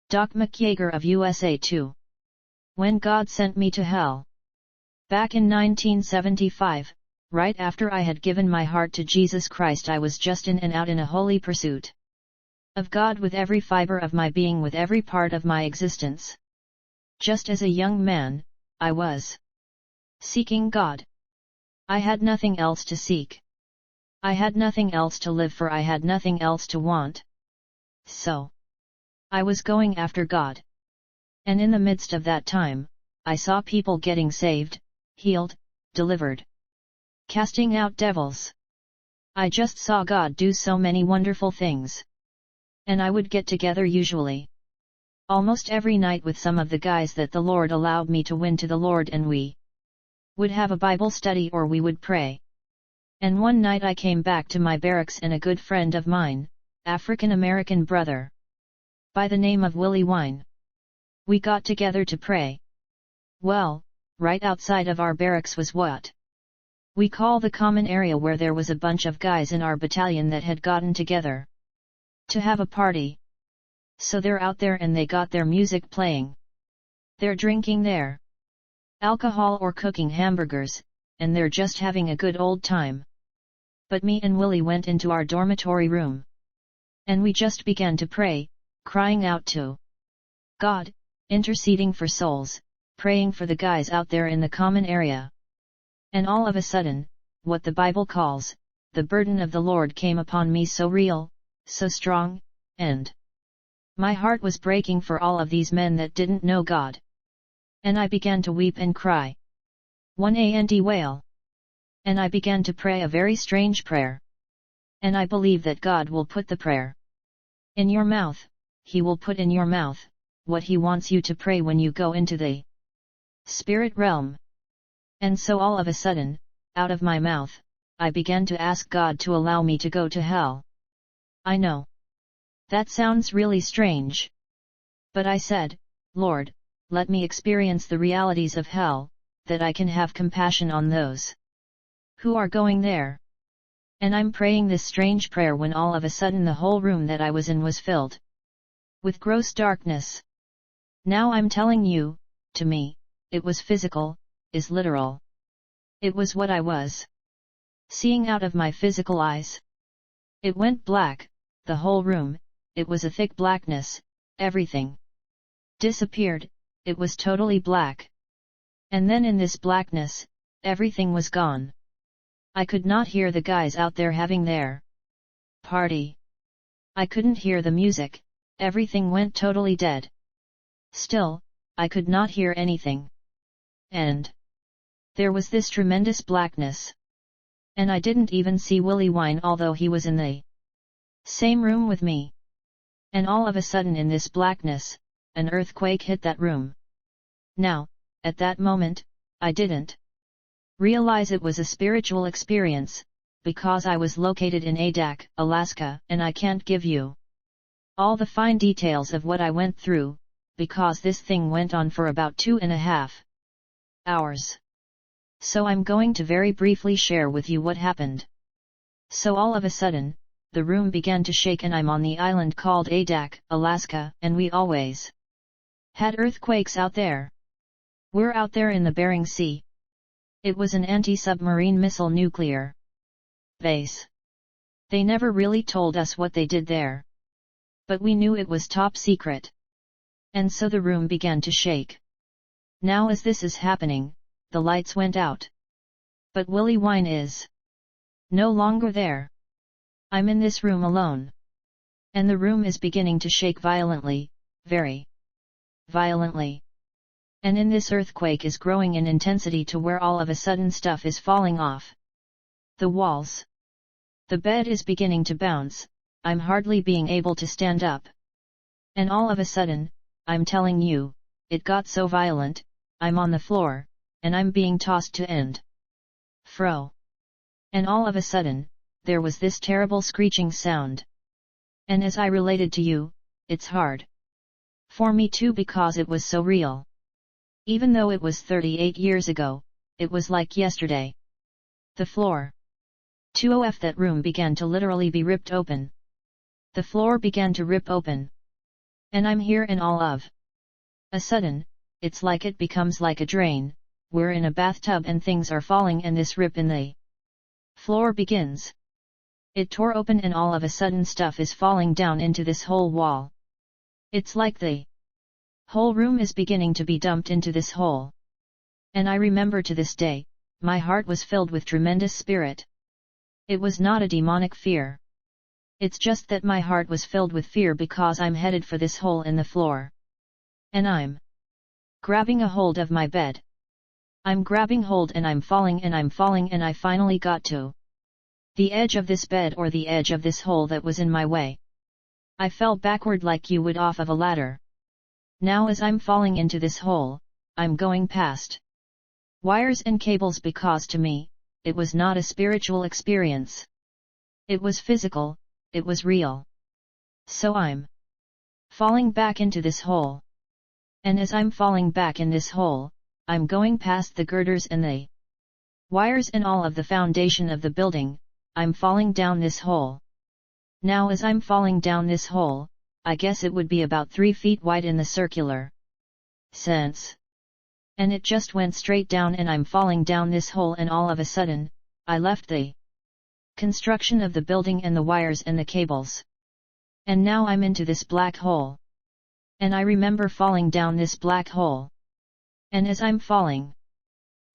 DOCMIKE YEAGER of USA 2. When God Sent Me to Hell. Back in 1975, right after I had given my heart to Jesus Christ, I was just in and out in a holy pursuit of God with every fiber of my being, with every part of my existence. Just as a young man, I was seeking God. I had nothing else to seek. I had nothing else to live for, I had nothing else to want. So I was going after God. And in the midst of that time, I saw people getting saved, healed, delivered, casting out devils. I just saw God do so many wonderful things. And I would get together usually almost every night with some of the guys that the Lord allowed me to win to the Lord, and we would have a Bible study or we would pray. And one night I came back to my barracks, and a good friend of mine, African American brother by the name of Willie Wine, we got together to pray. Well, right outside of our barracks was what we call the common area, where there was a bunch of guys in our battalion that had gotten together to have a party. So they're out there and they got their music playing. They're drinking their alcohol or cooking hamburgers, and they're just having a good old time. But me and Willie went into our dormitory room. And we just began to pray, crying out to God, interceding for souls, praying for the guys out there in the common area. And all of a sudden, what the Bible calls, the burden of the Lord came upon me, so real, so strong, and my heart was breaking for all of these men that didn't know God. And I began to weep and cry. And wail. And I began to pray a very strange prayer. And I believe that God will put the prayer in your mouth. He will put in your mouth what He wants you to pray when you go into the spirit realm. And so all of a sudden, out of my mouth, I began to ask God to allow me to go to hell. I know that sounds really strange. But I said, Lord, let me experience the realities of hell, that I can have compassion on those who are going there. And I'm praying this strange prayer when all of a sudden the whole room that I was in was filled with gross darkness. Now I'm telling you, to me, it was physical, is literal. It was what I was seeing out of my physical eyes. It went black, the whole room, it was a thick blackness, everything disappeared, it was totally black. And then in this blackness, everything was gone. I could not hear the guys out there having their party. I couldn't hear the music, everything went totally dead. Still, I could not hear anything. And there was this tremendous blackness. And I didn't even see Willie Wine, although he was in the same room with me. And all of a sudden in this blackness, an earthquake hit that room. Now, at that moment, I didn't realize it was a spiritual experience, because I was located in Adak, Alaska, and I can't give you all the fine details of what I went through, because this thing went on for about 2.5 hours. So I'm going to very briefly share with you what happened. So all of a sudden, the room began to shake, and I'm on the island called Adak, Alaska, and we always had earthquakes out there. We're out there in the Bering Sea. It was an anti-submarine missile nuclear base. They never really told us what they did there. But we knew it was top secret. And so the room began to shake. Now as this is happening, the lights went out. But Willie Wine is no longer there. I'm in this room alone. And the room is beginning to shake violently, very violently. And in this earthquake is growing in intensity to where all of a sudden stuff is falling off the walls. The bed is beginning to bounce, I'm hardly being able to stand up. And all of a sudden, I'm telling you, it got so violent, I'm on the floor, and I'm being tossed to and fro. And all of a sudden, there was this terrible screeching sound. And as I related to you, it's hard for me too, because it was so real. Even though it was 38 years ago, it was like yesterday. The floor 2 that room began to literally be ripped open. The floor began to rip open. And I'm here and all of a sudden, it's like it becomes like a drain, we're in a bathtub and things are falling and this rip in the floor begins. It tore open and all of a sudden stuff is falling down into this whole wall. It's like the whole room is beginning to be dumped into this hole. And I remember to this day, my heart was filled with tremendous spirit. It was not a demonic fear. It's just that my heart was filled with fear because I'm headed for this hole in the floor. And I'm grabbing a hold of my bed. I'm grabbing hold and I'm falling and I finally got to the edge of this bed or the edge of this hole that was in my way. I fell backward like you would off of a ladder. Now as I'm falling into this hole, I'm going past wires and cables because to me, it was not a spiritual experience. It was physical, it was real. So I'm falling back into this hole. And as I'm falling back in this hole, I'm going past the girders and the wires and all of the foundation of the building, I'm falling down this hole. Now as I'm falling down this hole, I guess it would be about 3 feet wide in the circular sense. And it just went straight down and I'm falling down this hole and all of a sudden, I left the construction of the building and the wires and the cables. And now I'm into this black hole. And I remember falling down this black hole. And as I'm falling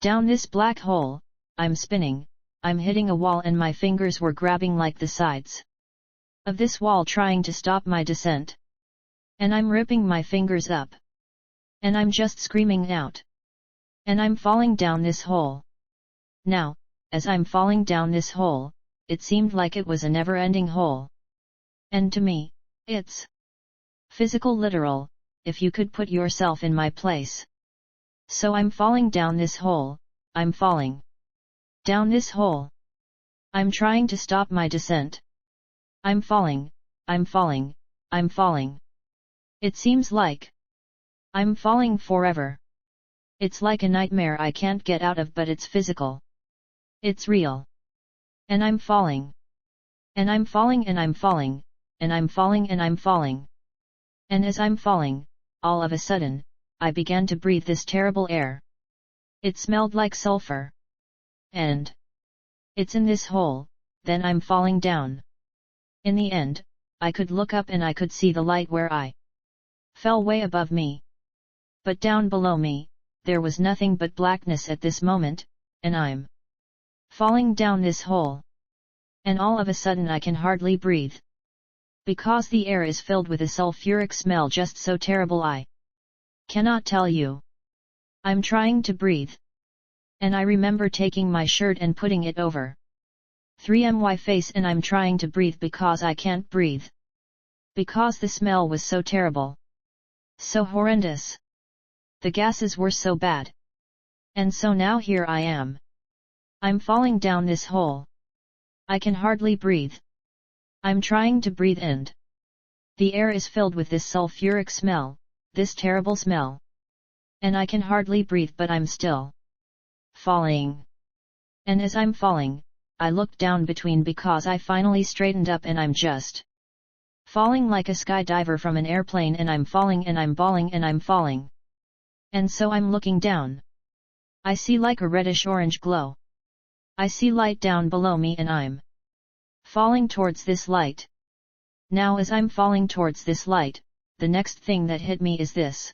down this black hole, I'm spinning, I'm hitting a wall and my fingers were grabbing like the sides of this wall trying to stop my descent. And I'm ripping my fingers up. And I'm just screaming out. And I'm falling down this hole. Now, as I'm falling down this hole, it seemed like it was a never-ending hole. And to me, it's physical literal, if you could put yourself in my place. So I'm falling down this hole, I'm falling down this hole. I'm trying to stop my descent. I'm falling, I'm falling, I'm falling. It seems like I'm falling forever. It's like a nightmare I can't get out of, but it's physical. It's real. And I'm falling. And I'm falling and I'm falling, and I'm falling and I'm falling. And as I'm falling, all of a sudden, I began to breathe this terrible air. It smelled like sulfur. And it's in this hole, then I'm falling down. In the end, I could look up and I could see the light where I fell way above me. But down below me, there was nothing but blackness at this moment, and I'm falling down this hole. And all of a sudden I can hardly breathe. Because the air is filled with a sulfuric smell just so terrible I cannot tell you. I'm trying to breathe. And I remember taking my shirt and putting it over 3my face and I'm trying to breathe because I can't breathe. Because the smell was so terrible. So horrendous. The gases were so bad. And so now here I am. I'm falling down this hole. I can hardly breathe. I'm trying to breathe and the air is filled with this sulfuric smell, this terrible smell. And I can hardly breathe, but I'm still falling. And as I'm falling, I looked down between because I finally straightened up and I'm just falling like a skydiver from an airplane and I'm falling and I'm bawling and I'm falling. And so I'm looking down. I see like a reddish-orange glow. I see light down below me and I'm falling towards this light. Now as I'm falling towards this light, the next thing that hit me is this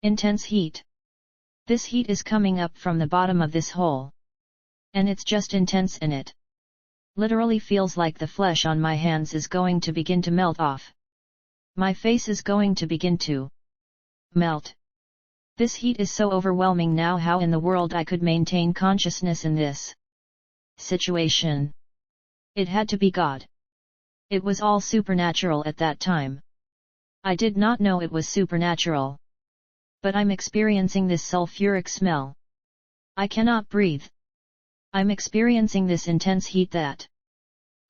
intense heat. This heat is coming up from the bottom of this hole. And it's just intense and it literally feels like the flesh on my hands is going to begin to melt off. My face is going to begin to melt. This heat is so overwhelming now. How in the world I could maintain consciousness in this situation? It had to be God. It was all supernatural at that time. I did not know it was supernatural. But I'm experiencing this sulfuric smell. I cannot breathe. I'm experiencing this intense heat that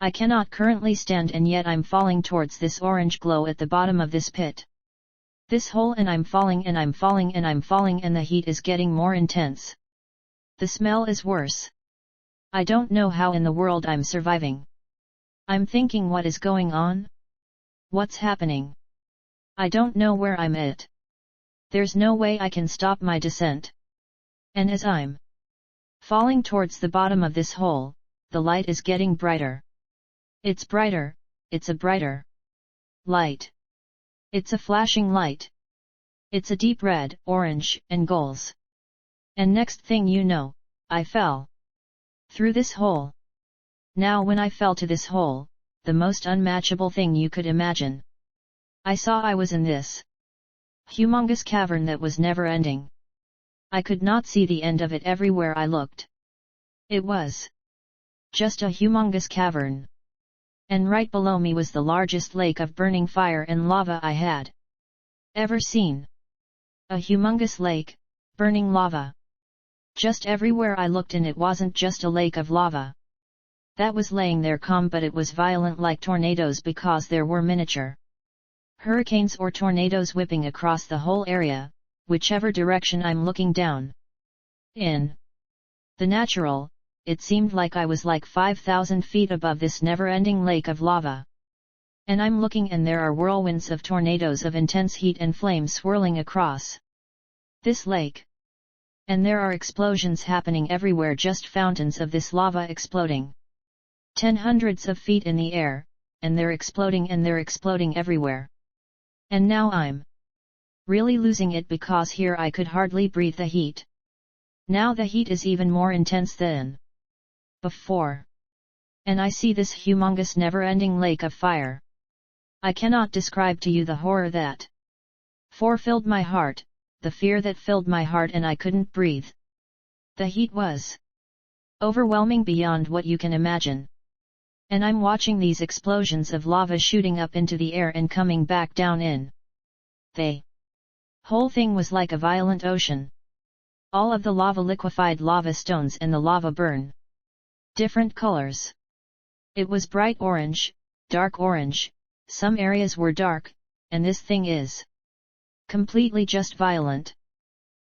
I cannot currently stand, and yet I'm falling towards this orange glow at the bottom of this pit. This hole, and I'm falling and I'm falling and I'm falling, and the heat is getting more intense. The smell is worse. I don't know how in the world I'm surviving. I'm thinking, what is going on? What's happening? I don't know where I'm at. There's no way I can stop my descent. And as I'm falling towards the bottom of this hole, the light is getting brighter. It's brighter, it's a brighter light. It's a flashing light. It's a deep red, orange, and golds. And next thing you know, I fell through this hole. Now when I fell to this hole, the most unmatchable thing you could imagine. I saw I was in this humongous cavern that was never ending. I could not see the end of it everywhere I looked. It was just a humongous cavern. And right below me was the largest lake of burning fire and lava I had ever seen. A humongous lake, burning lava. Just everywhere I looked, and it wasn't just a lake of lava that was laying there calm, but it was violent like tornadoes, because there were miniature hurricanes or tornadoes whipping across the whole area, whichever direction I'm looking down. In the natural, it seemed like I was like 5,000 feet above this never-ending lake of lava. And I'm looking, and there are whirlwinds of tornadoes of intense heat and flame swirling across this lake. And there are explosions happening everywhere, just fountains of this lava exploding 10 hundreds of feet in the air, and they're exploding everywhere. And now I'm really losing it, because here I could hardly breathe the heat. Now the heat is even more intense than before. And I see this humongous never-ending lake of fire. I cannot describe to you the horror that filled my heart, the fear that filled my heart, and I couldn't breathe. The heat was overwhelming beyond what you can imagine. And I'm watching these explosions of lava shooting up into the air and coming back down in. The whole thing was like a violent ocean. All of the lava liquefied lava stones, and the lava burn different colors. It was bright orange, dark orange, some areas were dark, and this thing is completely just violent.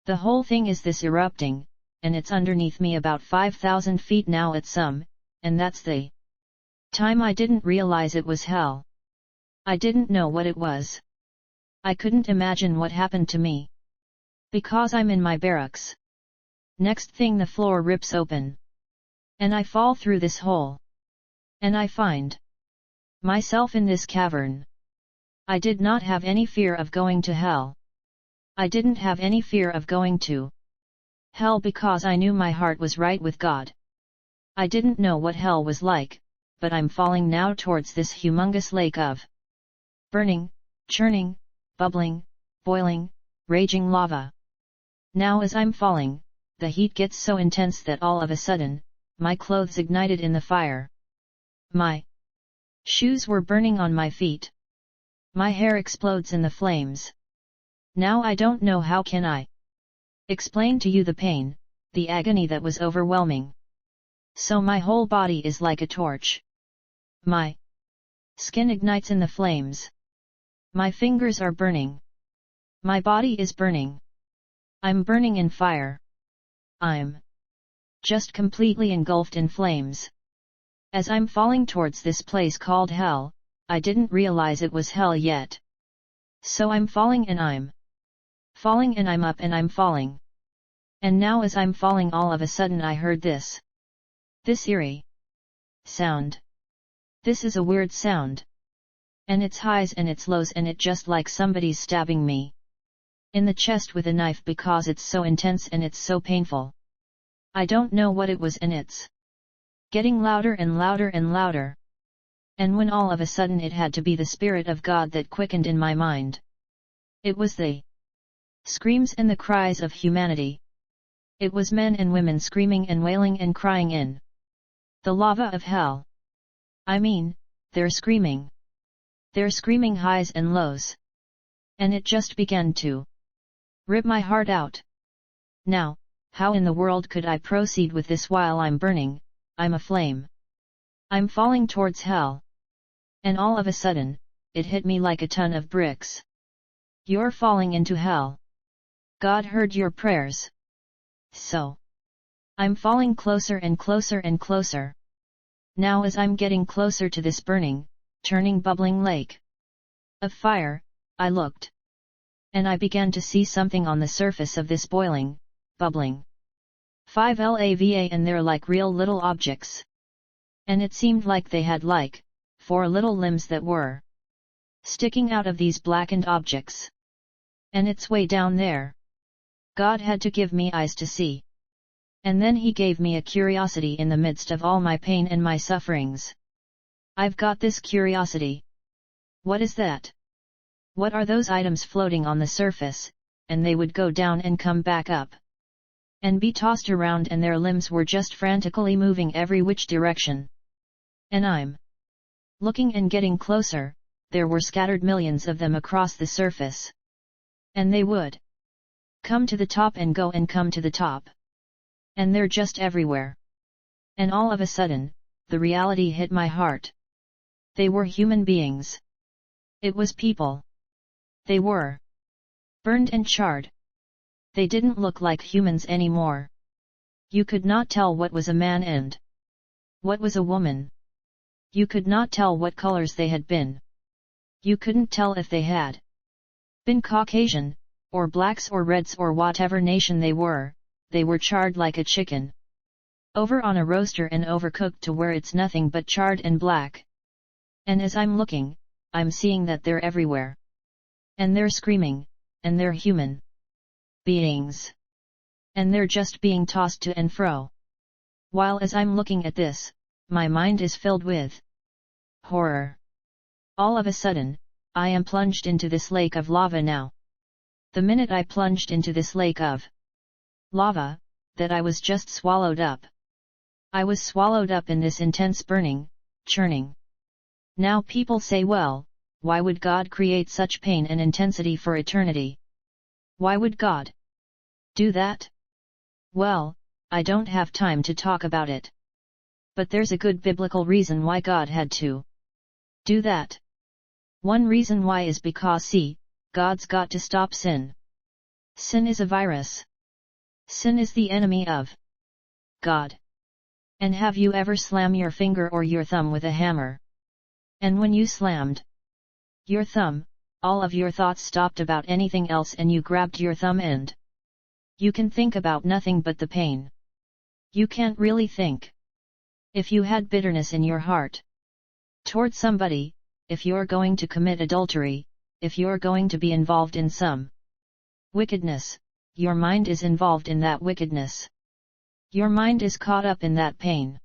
The whole thing is this erupting, and it's underneath me about 5,000 feet now at some, and that's the time I didn't realize it was hell. I didn't know what it was. I couldn't imagine what happened to me. Because I'm in my barracks. Next thing, the floor rips open. And I fall through this hole. And I find myself in this cavern. I did not have any fear of going to hell. I didn't have any fear of going to hell, because I knew my heart was right with God. I didn't know what hell was like, but I'm falling now towards this humongous lake of burning, churning, bubbling, boiling, raging lava. Now as I'm falling, the heat gets so intense that all of a sudden, my clothes ignited in the fire. My shoes were burning on my feet. My hair explodes in the flames. Now I don't know how can I explain to you the pain, the agony that was overwhelming. So my whole body is like a torch. My skin ignites in the flames. My fingers are burning. My body is burning. I'm burning in fire. I'm just completely engulfed in flames. As I'm falling towards this place called hell, I didn't realize it was hell yet. So I'm falling, and I'm falling, and I'm up, and I'm falling. And now as I'm falling, all of a sudden I heard this eerie sound. This is a weird sound. And it's highs and it's lows, and it just like somebody's stabbing me in the chest with a knife, because it's so intense and it's so painful. I don't know what it was, and it's getting louder and louder and louder. And when all of a sudden it had to be the Spirit of God that quickened in my mind. It was the screams and the cries of humanity. It was men and women screaming and wailing and crying in the lava of hell. I mean, they're screaming. They're screaming highs and lows. And it just began to rip my heart out. Now, how in the world could I proceed with this while I'm burning? I'm aflame. I'm falling towards hell. And all of a sudden, it hit me like a ton of bricks. You're falling into hell. God heard your prayers. So I'm falling closer and closer and closer. Now as I'm getting closer to this burning, turning, bubbling lake of fire, I looked. And I began to see something on the surface of this boiling, bubbling 5 lava, and they're like real little objects. And it seemed like they had 4 little limbs that were sticking out of these blackened objects. And it's way down there. God had to give me eyes to see. And then He gave me a curiosity in the midst of all my pain and my sufferings. I've got this curiosity. What is that? What are those items floating on the surface? And they would go down and come back up. And be tossed around, and their limbs were just frantically moving every which direction. And I'm looking and getting closer. There were scattered millions of them across the surface. And they would come to the top and go and come to the top. And they're just everywhere. And all of a sudden, the reality hit my heart. They were human beings. It was people. They were burned and charred. They didn't look like humans anymore. You could not tell what was a man and what was a woman. You could not tell what colors they had been. You couldn't tell if they had been Caucasian, or blacks or reds or whatever nation they were charred like a chicken. Over on a roaster and overcooked to where it's nothing but charred and black. And as I'm looking, I'm seeing that they're everywhere. And they're screaming, and they're human beings. And they're just being tossed to and fro. While as I'm looking at this, my mind is filled with horror. All of a sudden, I am plunged into this lake of lava now. The minute I plunged into this lake of lava, that I was just swallowed up. I was swallowed up in this intense burning, churning. Now people say, well, why would God create such pain and intensity for eternity? Why would God do that? Well, I don't have time to talk about it. But there's a good biblical reason why God had to do that. One reason why is because, see, God's got to stop sin. Sin is a virus. Sin is the enemy of God. And have you ever slammed your finger or your thumb with a hammer? And when you slammed your thumb, all of your thoughts stopped about anything else, and you grabbed your thumb and you can think about nothing but the pain. You can't really think. If you had bitterness in your heart towards somebody, if you're going to commit adultery, if you're going to be involved in some wickedness, your mind is involved in that wickedness. Your mind is caught up in that pain.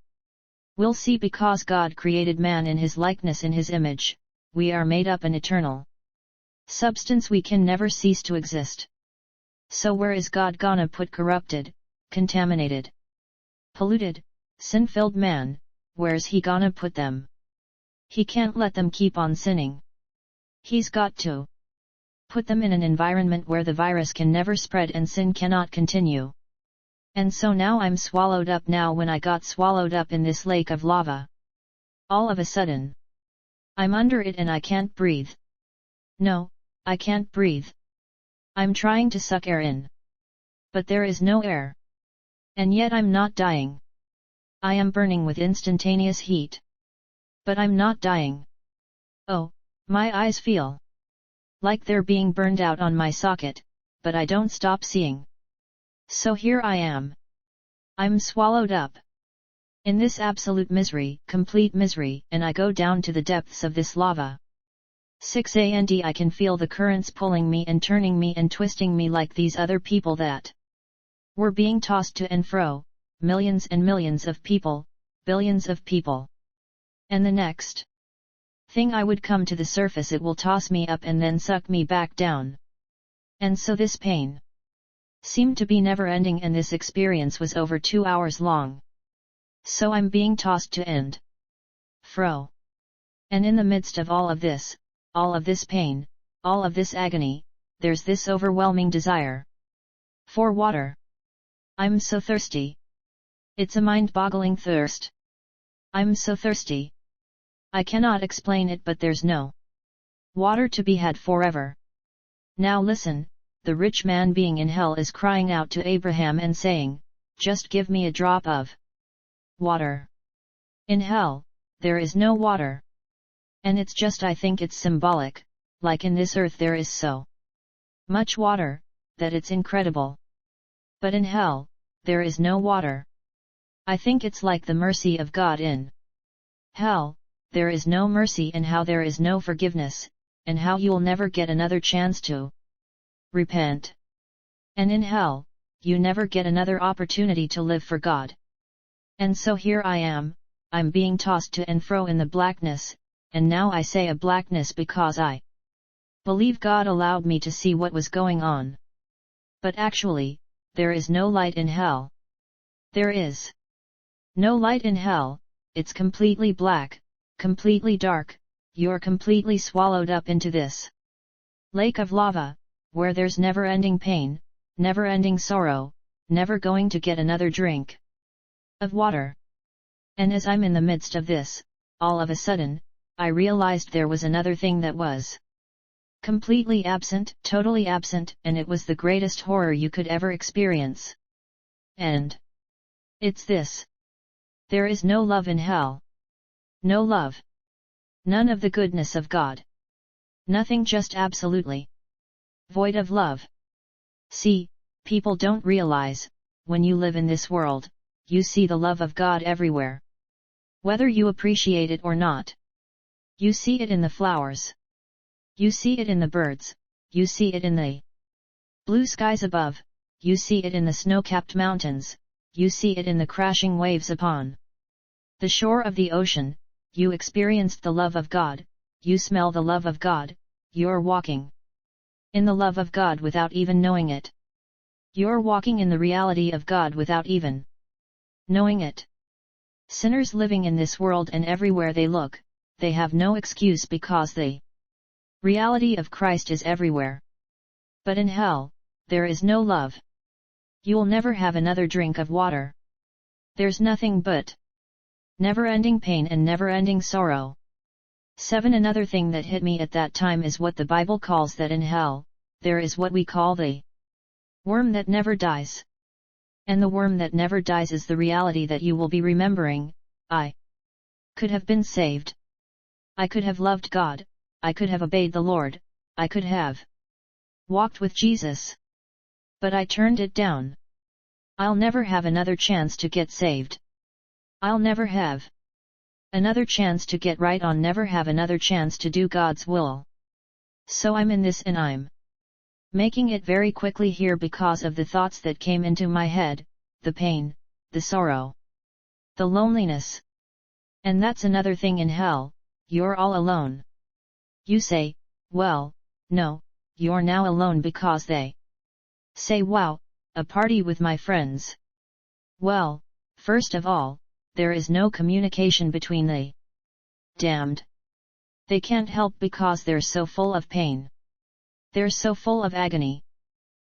We'll see, because God created man in His likeness, in His image, we are made up an eternal substance, we can never cease to exist. So where is God gonna put corrupted, contaminated, polluted, sin-filled man? Where's He gonna put them? He can't let them keep on sinning. He's got to put them in an environment where the virus can never spread and sin cannot continue. And so now I'm swallowed up. Now when I got swallowed up in this lake of lava, all of a sudden, I'm under it and I can't breathe. No, I can't breathe. I'm trying to suck air in. But there is no air. And yet I'm not dying. I am burning with instantaneous heat. But I'm not dying. Oh, my eyes feel like they're being burned out on my socket, but I don't stop seeing. So here I am. I'm swallowed up in this absolute misery, complete misery, and I go down to the depths of this lava. 6 and I can feel the currents pulling me and turning me and twisting me like these other people that were being tossed to and fro, millions and millions of people, billions of people. And the next thing I would come to the surface, it will toss me up and then suck me back down. And so this pain seemed to be never ending, and this experience was over 2 hours long. So I'm being tossed to and fro. And in the midst of all of this pain, all of this agony, there's this overwhelming desire for water. I'm so thirsty. It's a mind-boggling thirst. I'm so thirsty. I cannot explain it, but there's no water to be had forever. Now listen, the rich man being in hell is crying out to Abraham and saying, just give me a drop of water. In hell, there is no water. And it's just, I think it's symbolic, like in this earth there is so much water, that it's incredible. But in hell, there is no water. I think it's like the mercy of God in hell. There is no mercy, and how there is no forgiveness, and how you'll never get another chance to repent. And in hell, you never get another opportunity to live for God. And so here I am, I'm being tossed to and fro in the blackness, and now I say a blackness because I believe God allowed me to see what was going on. But actually, there is no light in hell. There is no light in hell, it's completely black, completely dark, you're completely swallowed up into this lake of lava, where there's never-ending pain, never-ending sorrow, never going to get another drink of water. And as I'm in the midst of this, all of a sudden, I realized there was another thing that was completely absent, totally absent, and it was the greatest horror you could ever experience. And it's this. There is no love in hell. No love. None of the goodness of God. Nothing, just absolutely void of love. See, people don't realize, when you live in this world, you see the love of God everywhere. Whether you appreciate it or not. You see it in the flowers. You see it in the birds, you see it in the blue skies above, you see it in the snow-capped mountains, you see it in the crashing waves upon the shore of the ocean. You experienced the love of God, you smell the love of God, you're walking in the love of God without even knowing it. You're walking in the reality of God without even knowing it. Sinners living in this world, and everywhere they look, they have no excuse because the reality of Christ is everywhere. But in hell, there is no love. You'll never have another drink of water. There's nothing but never-ending pain and never-ending sorrow. 7. Another thing that hit me at that time is what the Bible calls that in hell, there is what we call the worm that never dies. And the worm that never dies is the reality that you will be remembering. I could have been saved. I could have loved God, I could have obeyed the Lord, I could have walked with Jesus. But I turned it down. I'll never have another chance to get saved. I'll never have another chance to get right on, never have another chance to do God's will. So I'm in this, and I'm making it very quickly here because of the thoughts that came into my head, the pain, the sorrow, the loneliness. And that's another thing in hell, you're all alone. You say, well, no, you're now alone because they say, wow, a party with my friends. Well, first of all, there is no communication between the damned. They can't help because they're so full of pain. They're so full of agony.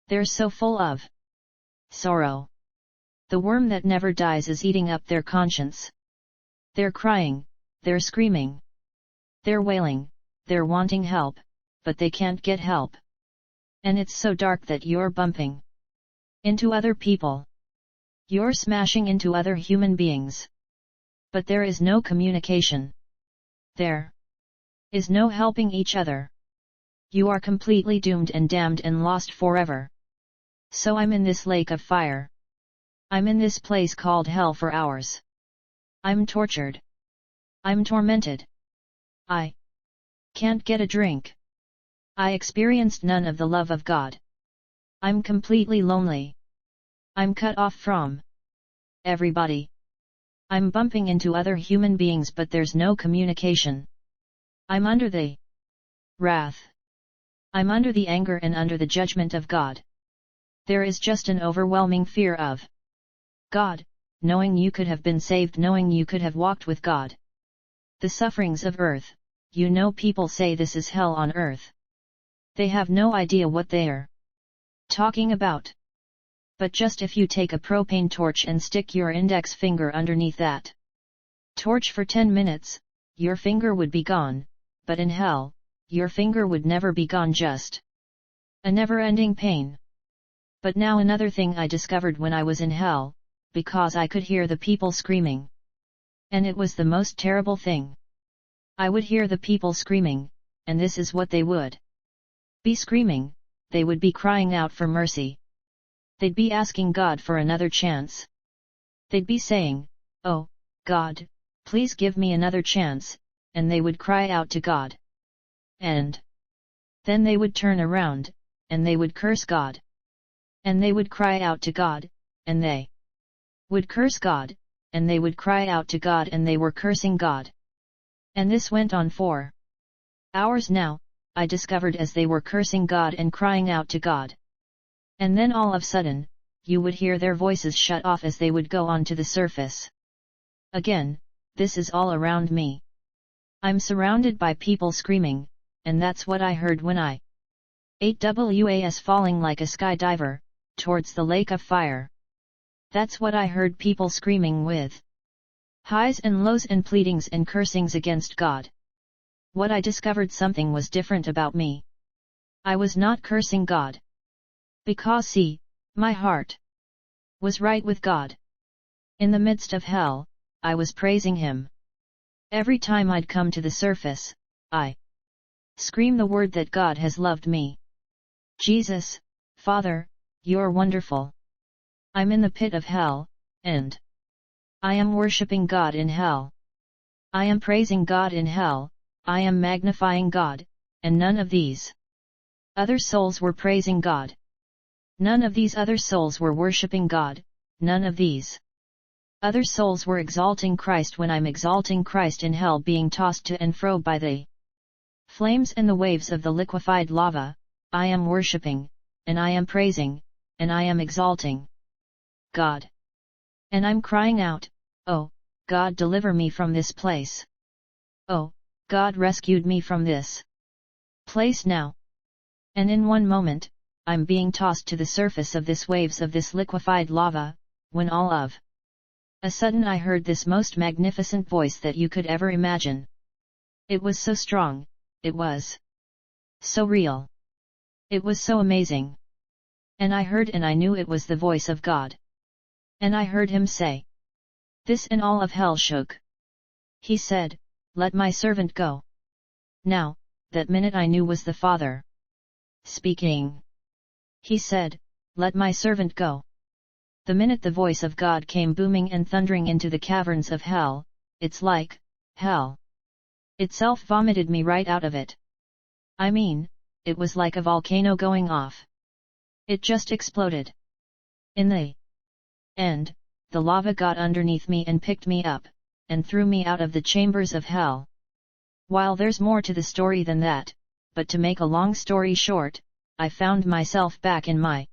They're so full of sorrow. The worm that never dies is eating up their conscience. They're crying, they're screaming, they're wailing, they're wanting help, but they can't get help. And it's so dark that you're bumping into other people. You're smashing into other human beings. But there is no communication. There is no helping each other. You are completely doomed and damned and lost forever. So I'm in this lake of fire. I'm in this place called hell for hours. I'm tortured. I'm tormented. I can't get a drink. I experienced none of the love of God. I'm completely lonely. I'm cut off from everybody. I'm bumping into other human beings, but there's no communication. I'm under the wrath. I'm under the anger and under the judgment of God. There is just an overwhelming fear of God, knowing you could have been saved, knowing you could have walked with God. The sufferings of earth, you know, people say this is hell on earth. They have no idea what they're talking about. But just if you take a propane torch and stick your index finger underneath that torch for 10 minutes, your finger would be gone, but in hell, your finger would never be gone, just a never-ending pain. But now another thing I discovered when I was in hell, because I could hear the people screaming. And it was the most terrible thing. I would hear the people screaming, and this is what they would be screaming. They would be crying out for mercy. They'd be asking God for another chance. They'd be saying, "Oh, God, please give me another chance," and they would cry out to God. And then they would turn around, and they would curse God. And they would cry out to God, and they would curse God, and they would cry out to God, and they were cursing God. And this went on for hours now, I discovered, as they were cursing God and crying out to God. And then all of a sudden, you would hear their voices shut off as they would go on to the surface. Again, this is all around me. I'm surrounded by people screaming, and that's what I heard when I was falling like a skydiver towards the lake of fire. That's what I heard, people screaming with highs and lows and pleadings and cursings against God. What I discovered, something was different about me. I was not cursing God. Because see, my heart was right with God. In the midst of hell, I was praising Him. Every time I'd come to the surface, I scream the word that God has loved me. Jesus, Father, you're wonderful. I'm in the pit of hell, and I am worshipping God in hell. I am praising God in hell, I am magnifying God, and none of these other souls were praising God. None of these other souls were worshipping God, none of these other souls were exalting Christ when I'm exalting Christ in hell, being tossed to and fro by the flames and the waves of the liquefied lava. I am worshipping, and I am praising, and I am exalting God. And I'm crying out, "Oh, God, deliver me from this place. Oh, God, rescued me from this place now." And in one moment, I'm being tossed to the surface of this waves of this liquefied lava, when all of a sudden I heard this most magnificent voice that you could ever imagine. It was so strong, it was so real. It was so amazing. And I heard, and I knew it was the voice of God. And I heard Him say this, and all of hell shook. He said, "Let my servant go." Now, that minute I knew was the Father speaking. He said, "Let my servant go." The minute the voice of God came booming and thundering into the caverns of hell, it's like hell itself vomited me right out of it. I mean, it was like a volcano going off. It just exploded. In the end, the lava got underneath me and picked me up, and threw me out of the chambers of hell. While there's more to the story than that, but to make a long story short, I found myself back in my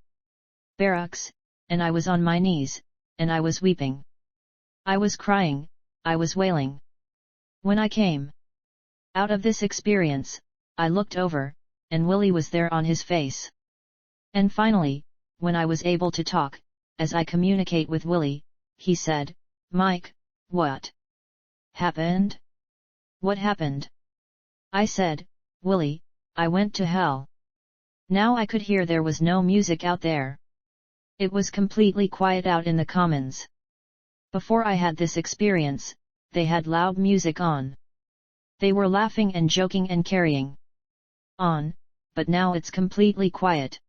barracks, and I was on my knees, and I was weeping. I was crying, I was wailing. When I came out of this experience, I looked over, and Willie was there on his face. And finally, when I was able to talk, as I communicate with Willie, he said, "Mike, what happened? What happened?" I said, "Willie, I went to hell." Now I could hear there was no music out there. It was completely quiet out in the commons. Before I had this experience, they had loud music on. They were laughing and joking and carrying on, but now it's completely quiet.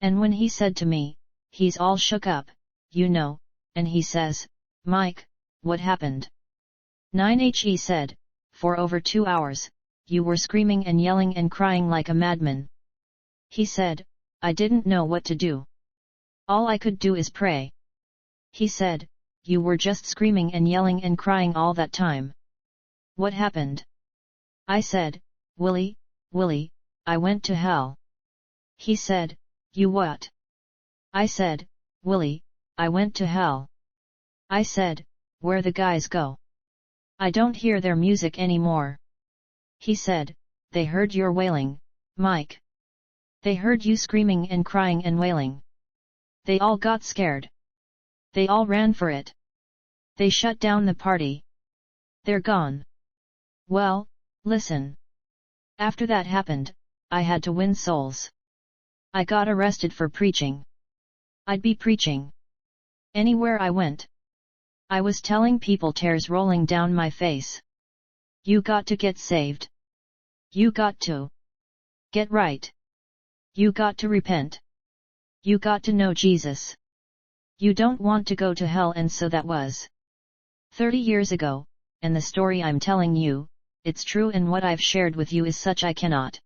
And when he said to me, he's all shook up, you know, and he says, "Mike, what happened?" 9he said, "For over 2 hours, you were screaming and yelling and crying like a madman." He said, "I didn't know what to do. All I could do is pray." He said, "You were just screaming and yelling and crying all that time. What happened?" I said, Willie, I went to hell." He said, "You what?" I said, "Willie, I went to hell." I said, "Where the guys go? I don't hear their music anymore." He said, "They heard your wailing, Mike. They heard you screaming and crying and wailing. They all got scared. They all ran for it. They shut down the party. They're gone." Well, listen. After that happened, I had to win souls. I got arrested for preaching. I'd be preaching anywhere I went. I was telling people, tears rolling down my face, "You got to get saved. You got to get right. You got to repent. You got to know Jesus. You don't want to go to hell, and so that was 30 years ago, and the story I'm telling you, it's true, and what I've shared with you is such I cannot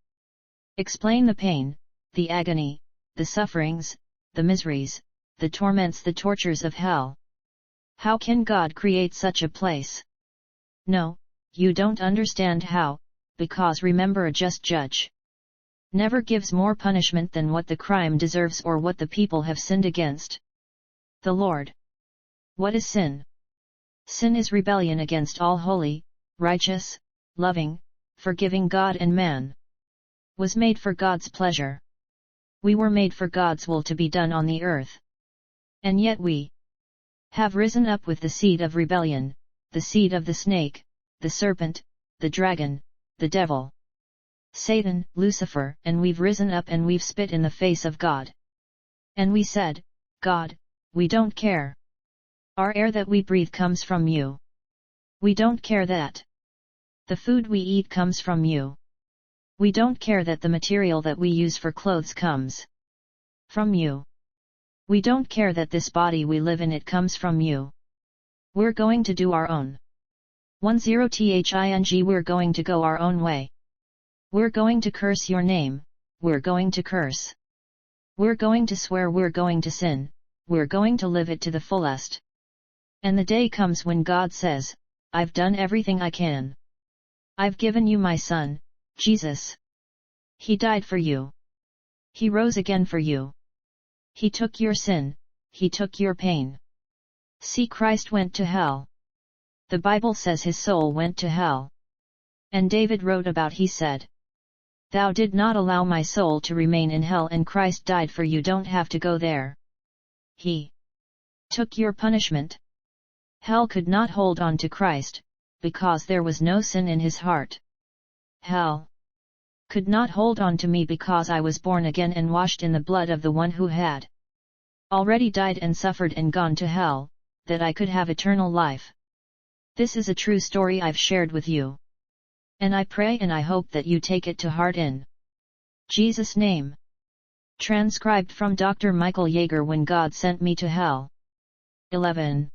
explain the pain, the agony, the sufferings, the miseries, the torments, the tortures of hell. How can God create such a place? No, you don't understand how, because remember, a just judge never gives more punishment than what the crime deserves or what the people have sinned against the Lord. What is sin? Sin is rebellion against all holy, righteous, loving, forgiving God, and man was made for God's pleasure. We were made for God's will to be done on the earth. And yet we have risen up with the seed of rebellion, the seed of the snake, the serpent, the dragon, the devil, Satan, Lucifer, and we've risen up and we've spit in the face of God. And we said, God, we don't care. Our air that we breathe comes from you. We don't care that the food we eat comes from you. We don't care that the material that we use for clothes comes from you. We don't care that this body we live in, it comes from you. We're going to do our own 10thing, we're going to go our own way. We're going to curse your name, we're going to curse. We're going to swear, we're going to sin, we're going to live it to the fullest. And the day comes when God says, I've done everything I can. I've given you my Son, Jesus. He died for you. He rose again for you. He took your sin, He took your pain. See, Christ went to hell. The Bible says His soul went to hell. And David wrote about, he said, Thou did not allow my soul to remain in hell, and Christ died for you, don't have to go there. He took your punishment. Hell could not hold on to Christ, because there was no sin in His heart. Hell could not hold on to me because I was born again and washed in the blood of the one who had already died and suffered and gone to hell, that I could have eternal life. This is a true story I've shared with you. And I pray and I hope that you take it to heart in Jesus' name. Transcribed from Dr. Michael YEAGER, When God Sent Me to Hell. 11.